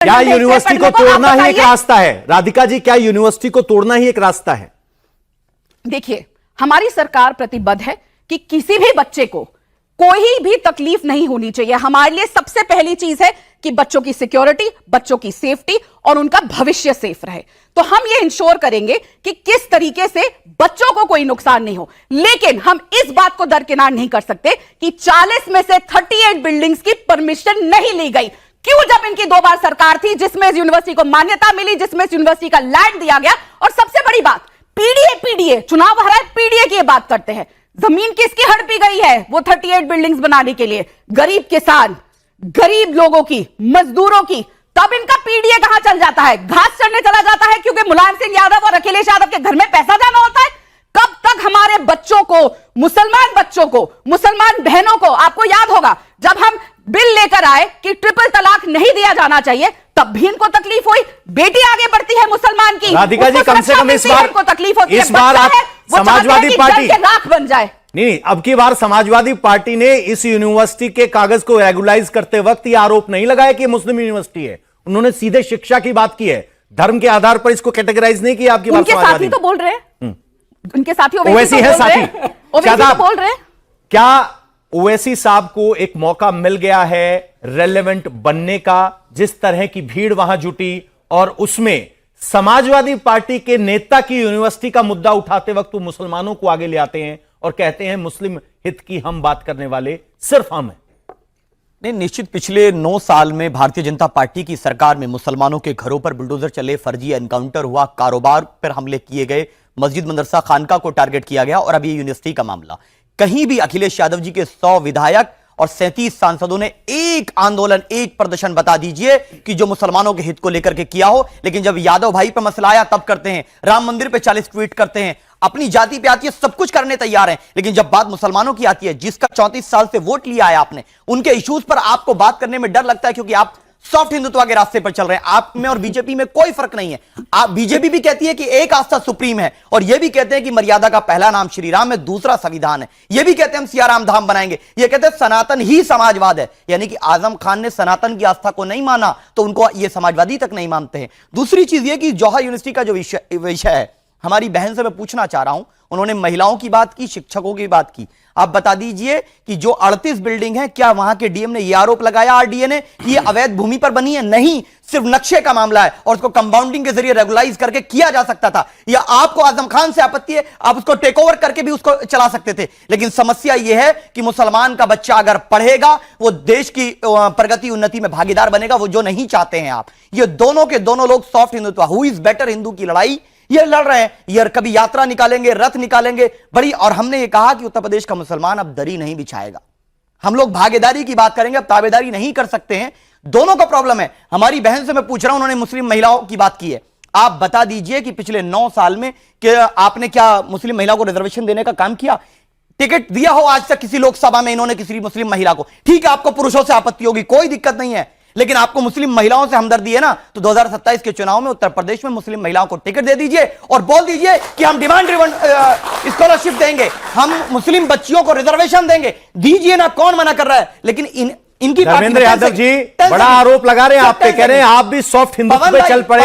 क्या यूनिवर्सिटी को तोड़ना ही एक रास्ता है? राधिका जी, क्या यूनिवर्सिटी को तोड़ना ही एक रास्ता है? देखिए, हमारी सरकार प्रतिबद्ध है कि किसी भी बच्चे को कोई भी तकलीफ नहीं होनी चाहिए। हमारे लिए सबसे पहली चीज है कि बच्चों की सिक्योरिटी, बच्चों की सेफ्टी और उनका भविष्य सेफ रहे। तो हम ये इंश्योर करेंगे कि किस तरीके से बच्चों को कोई नुकसान नहीं हो। लेकिन हम इस बात को दरकिनार नहीं कर सकते कि 40 में से 38 बिल्डिंग्स की परमिशन नहीं ली गई। क्यों? जब इनकी 2 बार सरकार थी, जिसमें इस यूनिवर्सिटी को मान्यता मिली, जिसमें इस यूनिवर्सिटी का लैंड दिया गया। और सबसे बड़ी बात, पीडीए चुनाव हरा है, पीडीए की बात करते हैं। जमीन किसकी हड़पी गई है वो 38 बिल्डिंग्स बनाने के लिए? गरीब किसान, गरीब लोगों की, मजदूरों की। तब इनका पीडीए कहां चल जाता है? घास चढ़ने चला जाता है, क्योंकि मुलायम सिंह यादव और अखिलेश यादव के घर में पैसा जाना होता है। कब तक हमारे बच्चों को, मुसलमान बच्चों को, मुसलमान बहनों को, आपको याद होगा जब हम बिल लेकर आए कि ट्रिपल तलाक नहीं दिया जाना चाहिए, तब भी इनको तकलीफ हुई। बेटी आगे बढ़ती है मुसलमान की, राधिका जी, कम से कम इस बार इनको तकलीफ होती है। इस बार आप समाजवादी पार्टी राख बन जाए। नहीं, अब की बार समाजवादी पार्टी ने इस यूनिवर्सिटी के कागज को रेगुलाइज करते वक्त यह आरोप नहीं लगाया कि मुस्लिम यूनिवर्सिटी है। उन्होंने सीधे शिक्षा की बात की है, धर्म के आधार पर इसको कैटेगराइज नहीं किया। आपकी बात उनके साथी तो बोल रहे हैं, उनके साथी ओवैसी है, साथी तो बोल रहे हैं। क्या ओवैसी साहब को एक मौका मिल गया है रेलेवेंट बनने का? जिस तरह की भीड़ वहां जुटी और उसमें समाजवादी पार्टी के नेता की यूनिवर्सिटी का मुद्दा उठाते वक्त वो मुसलमानों को आगे ले आते हैं और कहते हैं मुस्लिम हित की हम बात करने वाले सिर्फ हम हैं। नहीं, निश्चित पिछले 9 साल में भारतीय जनता पार्टी की सरकार में मुसलमानों के घरों पर बुलडोजर चले, फर्जी एनकाउंटर हुआ, कारोबार पर हमले किए गए, मस्जिद मदरसा खानका को टारगेट किया गया और अब ये यूनिवर्सिटी का मामला। कहीं भी अखिलेश यादव जी के 100 विधायक और 37 सांसदों ने एक आंदोलन, एक प्रदर्शन बता दीजिए कि जो मुसलमानों के हित को लेकर के किया हो। लेकिन जब यादव भाई पे मसला आया तब करते हैं, राम मंदिर पे 40 ट्वीट करते हैं, अपनी जाति पे आती है सब कुछ करने तैयार हैं। लेकिन जब बात मुसलमानों की आती है, जिसका 34 साल से वोट लिया है आपने, उनके इश्यूज पर आपको बात करने में डर लगता है, क्योंकि आप सॉफ्ट हिंदुत्व के रास्ते पर चल रहे हैं। आप में और बीजेपी में कोई फर्क नहीं है। आप बीजेपी भी कहती है कि एक आस्था सुप्रीम है और यह भी कहते हैं कि मर्यादा का पहला नाम श्री राम है, दूसरा संविधान है। यह भी कहते हैं हम सियाराम धाम बनाएंगे। यह कहते हैं सनातन ही समाजवाद है, यानी कि आजम खान ने सनातन की आस्था को नहीं माना तो उनको यह समाजवादी तक नहीं मानते हैं। दूसरी चीज यह कि जौहर यूनिवर्सिटी का जो विषय है, हमारी बहन से मैं पूछना चाह रहा हूं, उन्होंने महिलाओं की बात की, शिक्षकों की बात की। आप बता दीजिए कि जो 38 बिल्डिंग है, क्या वहां के डीएम ने यह आरोप लगाया आरडीए ने कि यह अवैध भूमि पर बनी है? नहीं, सिर्फ नक्शे का मामला है और उसको कंपाउंडिंग के जरिए रेगुलाइज करके किया जा सकता था। या आपको आजम खान से आपत्ति है, आप उसको टेक ओवर करके भी उसको चला सकते थे। लेकिन समस्या यह है कि मुसलमान का बच्चा अगर पढ़ेगा, वो देश की प्रगति उन्नति में भागीदार बनेगा, वो जो नहीं चाहते हैं आप। ये दोनों के दोनों लोग soft Hindutva, who is better Hindu की लड़ाई ये लड़ रहे हैं। ये कभी यात्रा निकालेंगे, रथ निकालेंगे बड़ी। और हमने ये कहा कि उत्तर प्रदेश का मुसलमान अब दरी नहीं बिछाएगा। हम लोग भागीदारी की बात करेंगे, अब ताबेदारी नहीं कर सकते हैं। दोनों का प्रॉब्लम है। हमारी बहन से मैं पूछ रहा हूं, उन्होंने मुस्लिम महिलाओं की बात की है। आप बता दीजिए कि पिछले 9 साल में आपने क्या मुस्लिम महिला को रिजर्वेशन देने का काम किया? टिकट दिया हो आज तक किसी लोकसभा में इन्होंने किसी मुस्लिम महिला को? ठीक है, आपको पुरुषों से आपत्ति होगी, कोई दिक्कत नहीं है, लेकिन आपको मुस्लिम महिलाओं से हमदर्दी है ना, तो 2027 के चुनाव में उत्तर प्रदेश में मुस्लिम महिलाओं को टिकट दे दीजिए और बोल दीजिए कि हम डिमांड ड्रिवन स्कॉलरशिप देंगे, हम मुस्लिम बच्चियों को रिजर्वेशन देंगे। दीजिए ना, कौन मना कर रहा है? लेकिन इनकी धर्मेंद्र यादव जी बड़ा आरोप लगा रहे हैं आप पे, कह रहे हैं आप भी सॉफ्ट हिंदुत्व पे चल पड़े,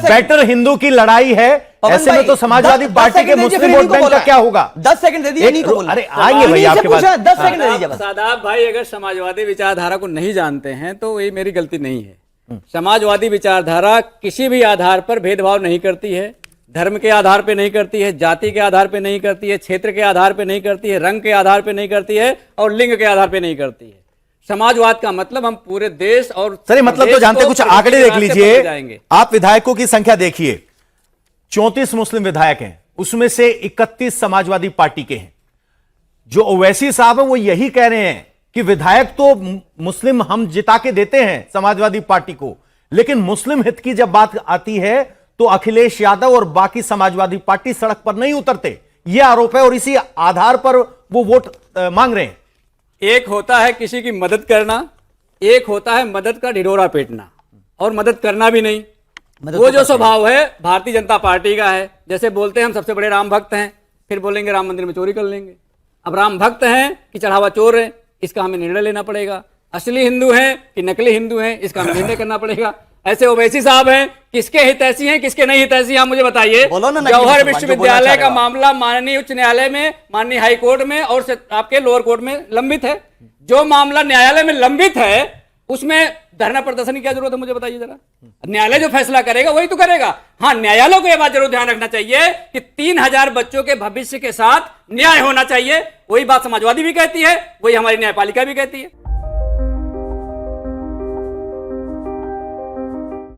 बेटर हिंदू की लड़ाई है। ऐसे में तो समाजवादी पार्टी के मुस्लिम वोट बैंक का क्या होगा? 10 सेकंड दे दीजिए। अरे आएंगे भैया आपके पास, 10 सेकंड दे दीजिए। सादाब भाई, अगर समाजवादी विचारधारा को नहीं जानते हैं तो ये मेरी गलती नहीं है। समाजवादी विचारधारा किसी भी आधार पर भेदभाव नहीं करती है, धर्म के आधार पर नहीं करती है, जाति के आधार पर नहीं करती है, क्षेत्र के आधार पर नहीं करती है, रंग के आधार पर नहीं करती है और लिंग के आधार पर नहीं करती है। समाजवाद का मतलब हम पूरे देश और सर मतलब तो जानते, कुछ आंकड़े देख लीजिए। आप विधायकों की संख्या देखिए, 34 मुस्लिम विधायक हैं, उसमें से 31 समाजवादी पार्टी के हैं। जो ओवैसी साहब हैं वो यही कह रहे हैं कि विधायक तो मुस्लिम हम जिता के देते हैं समाजवादी पार्टी को, लेकिन मुस्लिम हित की जब बात आती है तो अखिलेश यादव और बाकी समाजवादी पार्टी सड़क पर नहीं उतरते। यह आरोप है और इसी आधार पर वो वोट मांग रहे हैं। एक होता है किसी की मदद करना, एक होता है मदद का ढिढोरा पीटना और मदद करना भी नहीं। वो जो स्वभाव है भारतीय जनता पार्टी का है। जैसे बोलते हैं हम सबसे बड़े राम भक्त हैं, फिर बोलेंगे राम मंदिर में चोरी कर लेंगे। अब राम भक्त हैं कि चढ़ावा चोर है, इसका हमें निर्णय लेना पड़ेगा। असली हिंदू हैं कि नकली हिंदू हैं, इसका हमें निर्णय करना पड़ेगा। ऐसे ओवैसी साहब हैं, किसके हितैषी हैं, किसके नहीं हितैषी हैं, आप मुझे बताइए। बोलो ना, जौहर जो विश्वविद्यालय बोलना का चाह रहे हो। मामला माननीय उच्च न्यायालय में, माननीय हाई कोर्ट में और आपके लोअर कोर्ट में लंबित है। जो मामला न्यायालय में लंबित है उसमें धरना प्रदर्शन की क्या जरूरत है, मुझे बताइए जरा। न्यायालय जो फैसला करेगा वही तो करेगा। हाँ, न्यायालयों को यह बात जरूर ध्यान रखना चाहिए कि 3000 बच्चों के भविष्य के साथ न्याय होना चाहिए। वही बात समाजवादी भी कहती है, वही हमारी न्यायपालिका भी कहती है।